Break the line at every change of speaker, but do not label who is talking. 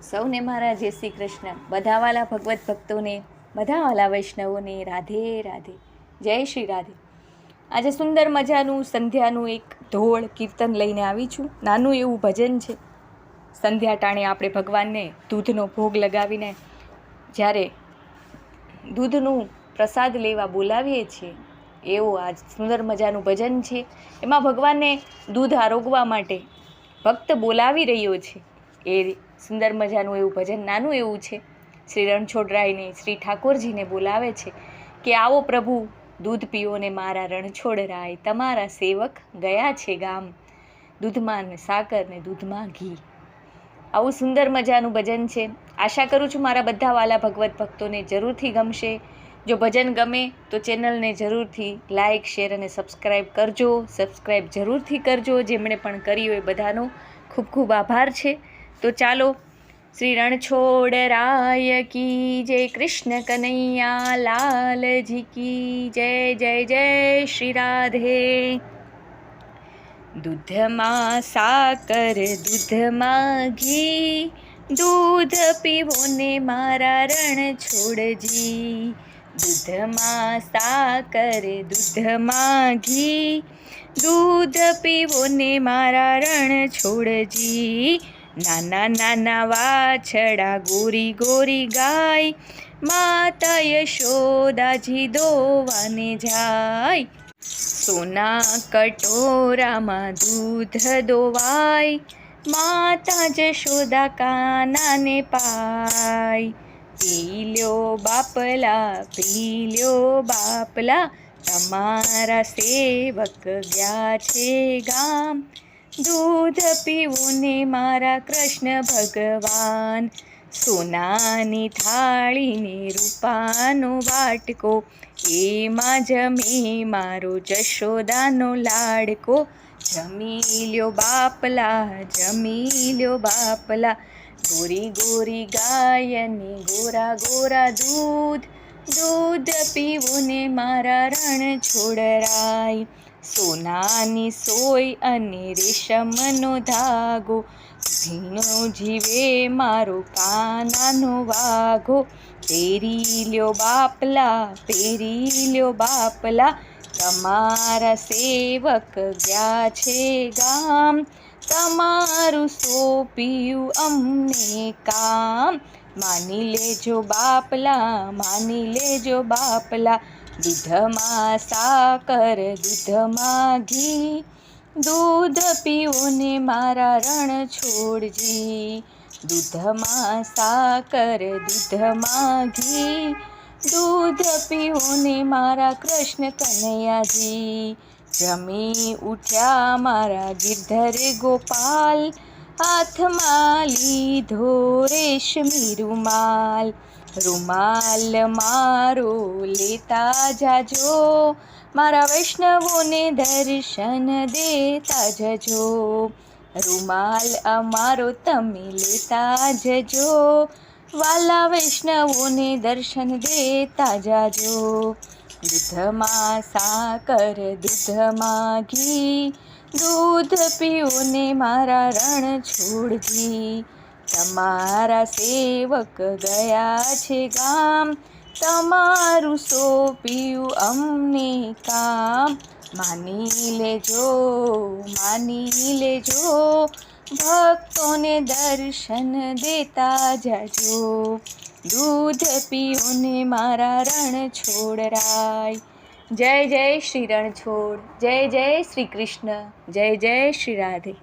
સૌને મારા જય શ્રી કૃષ્ણ. બધા વાલા ભગવત ભક્તોને, બધા વાલા વૈષ્ણવોને રાધે રાધે, જય શ્રી રાધે. આજે સુંદર મજાનું સંધ્યાનું એક ધોળ કીર્તન લઈને આવી છું. નાનું એવું ભજન છે. સંધ્યા ટાણે આપણે ભગવાનને દૂધનો ભોગ લગાવીને જ્યારે દૂધનું પ્રસાદ લેવા બોલાવીએ છીએ, એવું આ સુંદર મજાનું ભજન છે. એમાં ભગવાનને દૂધ આરોગવા માટે ભક્ત બોલાવી રહ્યો છે. એ સુંદર મજાનું એવું ભજન નાનું એવું છે. શ્રી રણછોડરાયને શ્રી ઠાકોરજીને બોલાવે છે કે આવો પ્રભુ દૂધ પીઓ ને મારા રણછોડરાય, તમારા સેવક ગયા છે ગામ, દૂધમાં સાકર ને દૂધમાં ઘી. આવું સુંદર મજાનું ભજન છે. આશા કરું છું મારા બધા વાલા ભગવત ભક્તોને જરૂરથી ગમશે. જો ભજન ગમે તો ચેનલને જરૂરથી લાઇક, શેર અને સબસ્ક્રાઈબ કરજો. સબસ્ક્રાઈબ જરૂરથી કરજો. જેમણે પણ કર્યું એ બધાનો ખૂબ ખૂબ આભાર છે. તો ચાલો, શ્રી રણછોડરાય કી જય, કૃષ્ણ કનૈયા લાલજી કી જય, જય જય શ્રી રાધે. દૂધમાં સાકર દૂધમાં ઘી, દૂધ પીવો ને મારા રણછોડજી. દૂધમાં સાકર દૂધમાં ઘી, દૂધ પીવો ને મારા રણછોડજી. નાના નાના વાછડા ગોરી ગોરી ગાય, માતા યશોદાજી દોવાને જાય. સોના કટોરામાં દૂધ દોવાય, માતા જશોદા કાનાને પાય. પી લ્યો બાપલા, પી લ્યો બાપલા, તમારા સેવક ગયા છે ગામ, દૂધ પીવું ને મારા કૃષ્ણ ભગવાન. સોનાની થાળીને રૂપાનો વાટકો, એમાં જમે મારો જશોદાનો લાડકો. જમી લ્યો બાપલા, જમી લ્યો બાપલા, ગોરી ગોરી ગાયને ગોરા ગોરા દૂધ, દૂધ પીવું ને મારા રણછોડરાય. સોનાની સોય અને રેશમનો ધાગો, ભીણો જીવે મારો કાનાનો વાઘો. પહેરી લ્યો બાપલા, પહેરી લ્યો બાપલા, તમારા સેવક ગયા છે ગામ, તમારું સોંપ્યું અમને કામ. માની લેજો બાપલા, માની લેજો બાપલા, દૂધમાં સાકર દૂધમાં ઘી, દૂધ પીવો ને મારા રણછોડજી. દૂધમાં સાકર દૂધમાં ઘી, દૂધ પીવો ને મારા કૃષ્ણ કનૈયાજી. જમી ઉઠ્યા મારા ગિરધર ગોપાલ, હાથમાં લીધો રેશમી રૂમાલ. રૂમાલ મારો લેતા જાજો, મારા વૈષ્ણવોને દર્શન દેતા જજો. રૂમાલ અમારો તમે લેતા જજો, વાલા વૈષ્ણવોને દર્શન દેતા જાજો. દૂધમાં સાકર દૂધમાં ઘી, દૂધ પીવો ને મારા રણછોડજી. તમારા સેવક ગયા છે ગામ, તમારું સોંપ્યું અમને કામ. માની લેજો, માની લેજો, ભક્તોને દર્શન દેતા જાજો. દૂધ પીવો ને મારા રણછોડરાય. જય જય શ્રી રણછોડ, જય જય શ્રી કૃષ્ણ, જય જય શ્રી રાધે.